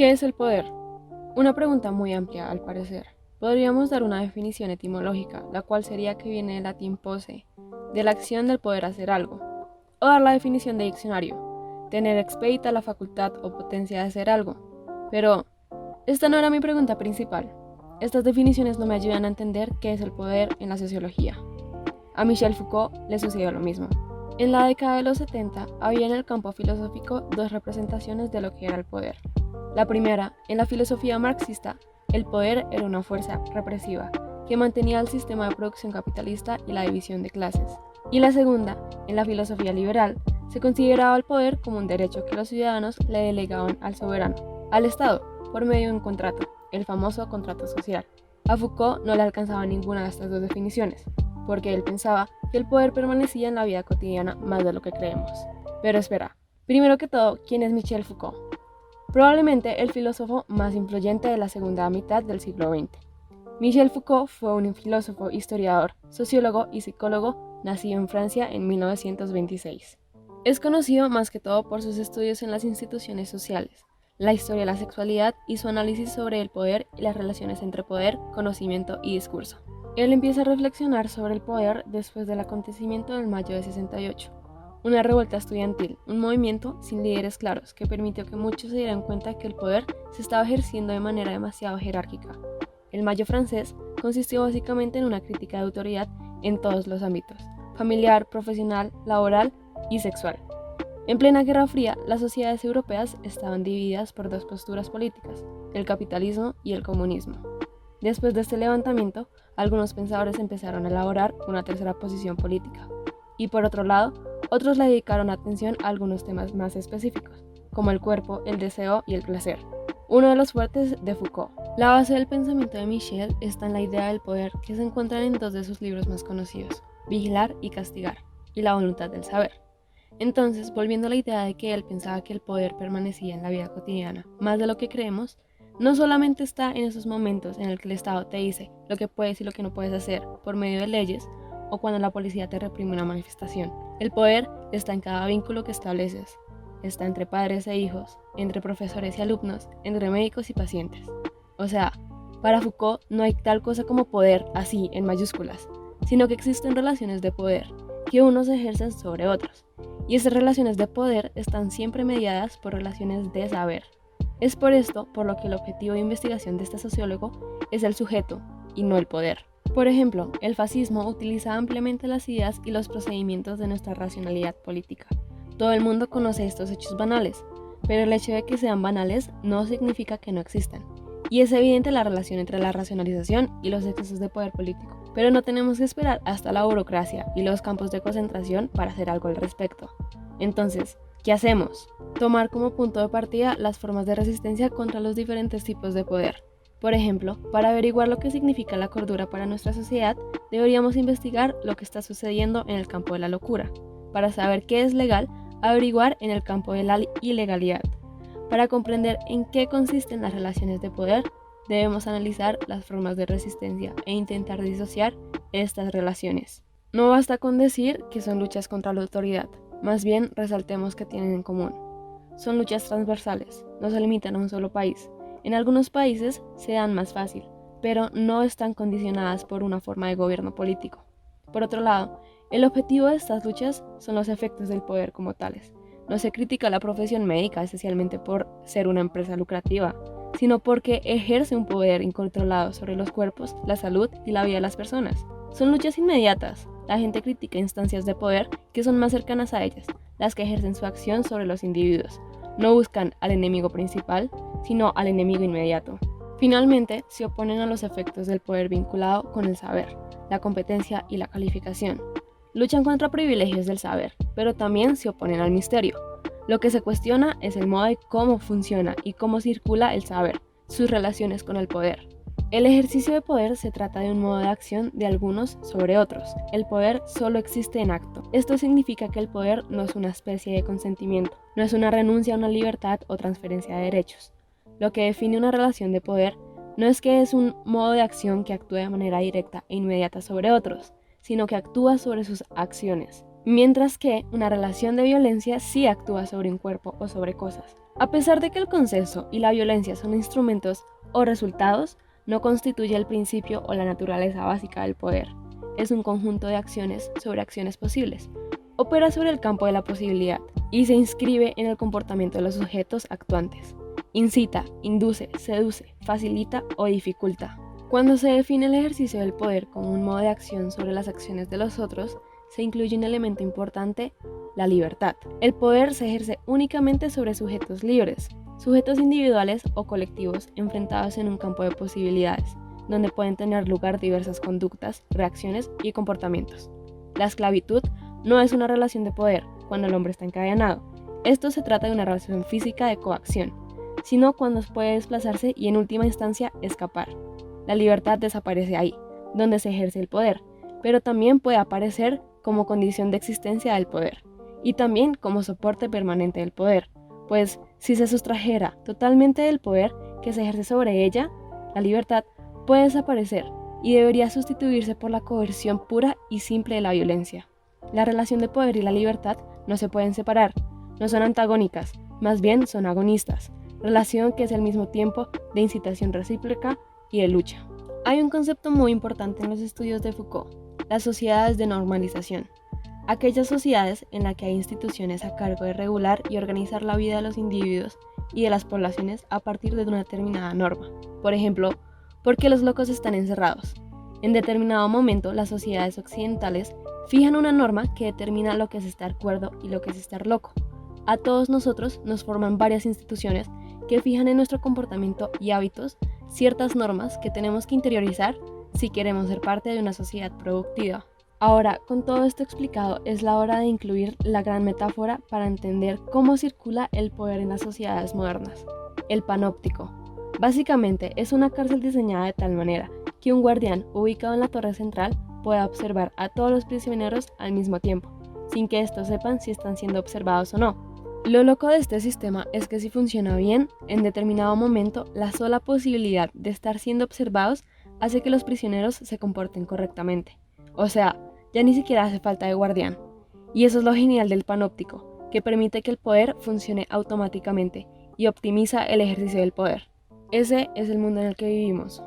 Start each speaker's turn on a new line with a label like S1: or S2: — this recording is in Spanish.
S1: ¿Qué es el poder? Una pregunta muy amplia, al parecer. Podríamos dar una definición etimológica, la cual sería que viene del latín posse, de la acción del poder hacer algo, o dar la definición de diccionario, tener expedita la facultad o potencia de hacer algo. Pero, esta no era mi pregunta principal. Estas definiciones no me ayudan a entender qué es el poder en la sociología. A Michel Foucault le sucedió lo mismo. En la década de los 70 había en el campo filosófico dos representaciones de lo que era el poder. La primera, en la filosofía marxista, el poder era una fuerza represiva que mantenía el sistema de producción capitalista y la división de clases. Y la segunda, en la filosofía liberal, se consideraba el poder como un derecho que los ciudadanos le delegaban al soberano, al Estado, por medio de un contrato, el famoso contrato social. A Foucault no le alcanzaba ninguna de estas dos definiciones, porque él pensaba que el poder permanecía en la vida cotidiana más de lo que creemos. Pero espera, primero que todo, ¿quién es Michel Foucault? Probablemente el filósofo más influyente de la segunda mitad del siglo XX. Michel Foucault fue un filósofo, historiador, sociólogo y psicólogo nacido en Francia en 1926. Es conocido más que todo por sus estudios en las instituciones sociales, la historia de la sexualidad y su análisis sobre el poder y las relaciones entre poder, conocimiento y discurso. Él empieza a reflexionar sobre el poder después del acontecimiento del mayo de 68. Una revuelta estudiantil, un movimiento sin líderes claros que permitió que muchos se dieran cuenta que el poder se estaba ejerciendo de manera demasiado jerárquica. El Mayo francés consistió básicamente en una crítica de autoridad en todos los ámbitos, familiar, profesional, laboral y sexual. En plena Guerra Fría, las sociedades europeas estaban divididas por dos posturas políticas, el capitalismo y el comunismo. Después de este levantamiento, algunos pensadores empezaron a elaborar una tercera posición política, y por otro lado, otros le dedicaron atención a algunos temas más específicos, como el cuerpo, el deseo y el placer. Uno de los fuertes de Foucault. La base del pensamiento de Michel está en la idea del poder que se encuentra en dos de sus libros más conocidos, Vigilar y Castigar, y La voluntad del saber. Entonces, volviendo a la idea de que él pensaba que el poder permanecía en la vida cotidiana más de lo que creemos, no solamente está en esos momentos en el que el Estado te dice lo que puedes y lo que no puedes hacer por medio de leyes, o cuando la policía te reprime una manifestación. El poder está en cada vínculo que estableces. Está entre padres e hijos, entre profesores y alumnos, entre médicos y pacientes. O sea, para Foucault no hay tal cosa como poder así en mayúsculas, sino que existen relaciones de poder que unos ejercen sobre otros. Y esas relaciones de poder están siempre mediadas por relaciones de saber. Es por esto por lo que el objetivo de investigación de este sociólogo es el sujeto y no el poder. Por ejemplo, el fascismo utiliza ampliamente las ideas y los procedimientos de nuestra racionalidad política. Todo el mundo conoce estos hechos banales, pero el hecho de que sean banales no significa que no existan. Y es evidente la relación entre la racionalización y los excesos de poder político. Pero no tenemos que esperar hasta la burocracia y los campos de concentración para hacer algo al respecto. Entonces, ¿qué hacemos? Tomar como punto de partida las formas de resistencia contra los diferentes tipos de poder. Por ejemplo, para averiguar lo que significa la cordura para nuestra sociedad, deberíamos investigar lo que está sucediendo en el campo de la locura. Para saber qué es legal, averiguar en el campo de la ilegalidad. Para comprender en qué consisten las relaciones de poder, debemos analizar las formas de resistencia e intentar disociar estas relaciones. No basta con decir que son luchas contra la autoridad, más bien resaltemos que tienen en común. Son luchas transversales, no se limitan a un solo país. En algunos países se dan más fácil, pero no están condicionadas por una forma de gobierno político. Por otro lado, el objetivo de estas luchas son los efectos del poder como tales. No se critica la profesión médica esencialmente por ser una empresa lucrativa, sino porque ejerce un poder incontrolado sobre los cuerpos, la salud y la vida de las personas. Son luchas inmediatas. La gente critica instancias de poder que son más cercanas a ellas, las que ejercen su acción sobre los individuos. No buscan al enemigo principal, sino al enemigo inmediato. Finalmente, se oponen a los efectos del poder vinculado con el saber, la competencia y la calificación. Luchan contra privilegios del saber, pero también se oponen al misterio. Lo que se cuestiona es el modo de cómo funciona y cómo circula el saber, sus relaciones con el poder. El ejercicio de poder se trata de un modo de acción de algunos sobre otros. El poder solo existe en acto. Esto significa que el poder no es una especie de consentimiento, no es una renuncia a una libertad o transferencia de derechos. Lo que define una relación de poder no es que es un modo de acción que actúe de manera directa e inmediata sobre otros, sino que actúa sobre sus acciones. mientras que una relación de violencia sí actúa sobre un cuerpo o sobre cosas. A pesar de que el consenso y la violencia son instrumentos o resultados, no constituye el principio o la naturaleza básica del poder. Es un conjunto de acciones sobre acciones posibles. Opera sobre el campo de la posibilidad y se inscribe en el comportamiento de los sujetos actuantes. Incita, induce, seduce, facilita o dificulta. Cuando se define el ejercicio del poder como un modo de acción sobre las acciones de los otros, se incluye un elemento importante, la libertad. El poder se ejerce únicamente sobre sujetos libres, sujetos individuales o colectivos enfrentados en un campo de posibilidades, donde pueden tener lugar diversas conductas, reacciones y comportamientos. La esclavitud no es una relación de poder cuando el hombre está encadenado. Esto se trata de una relación física de coacción, sino cuando puede desplazarse y en última instancia escapar. La libertad desaparece ahí, donde se ejerce el poder, pero también puede aparecer como condición de existencia del poder, y también como soporte permanente del poder, pues si se sustrajera totalmente del poder que se ejerce sobre ella, la libertad puede desaparecer y debería sustituirse por la coerción pura y simple de la violencia. La relación de poder y la libertad no se pueden separar, no son antagónicas, más bien son agonistas, relación que es al mismo tiempo de incitación recíproca y de lucha. Hay un concepto muy importante en los estudios de Foucault, las sociedades de normalización. Aquellas sociedades en las que hay instituciones a cargo de regular y organizar la vida de los individuos y de las poblaciones a partir de una determinada norma. Por ejemplo, ¿por qué los locos están encerrados? En determinado momento, las sociedades occidentales fijan una norma que determina lo que es estar cuerdo y lo que es estar loco. A todos nosotros nos forman varias instituciones que fijan en nuestro comportamiento y hábitos ciertas normas que tenemos que interiorizar si queremos ser parte de una sociedad productiva. Ahora, con todo esto explicado, es la hora de incluir la gran metáfora para entender cómo circula el poder en las sociedades modernas. El panóptico. Básicamente, es una cárcel diseñada de tal manera que un guardián ubicado en la torre central pueda observar a todos los prisioneros al mismo tiempo, sin que estos sepan si están siendo observados o no. Lo loco de este sistema es que si funciona bien, en determinado momento, la sola posibilidad de estar siendo observados hace que los prisioneros se comporten correctamente. O sea, ya ni siquiera hace falta de guardián. Y eso es lo genial del panóptico, que permite que el poder funcione automáticamente y optimiza el ejercicio del poder. Ese es el mundo en el que vivimos.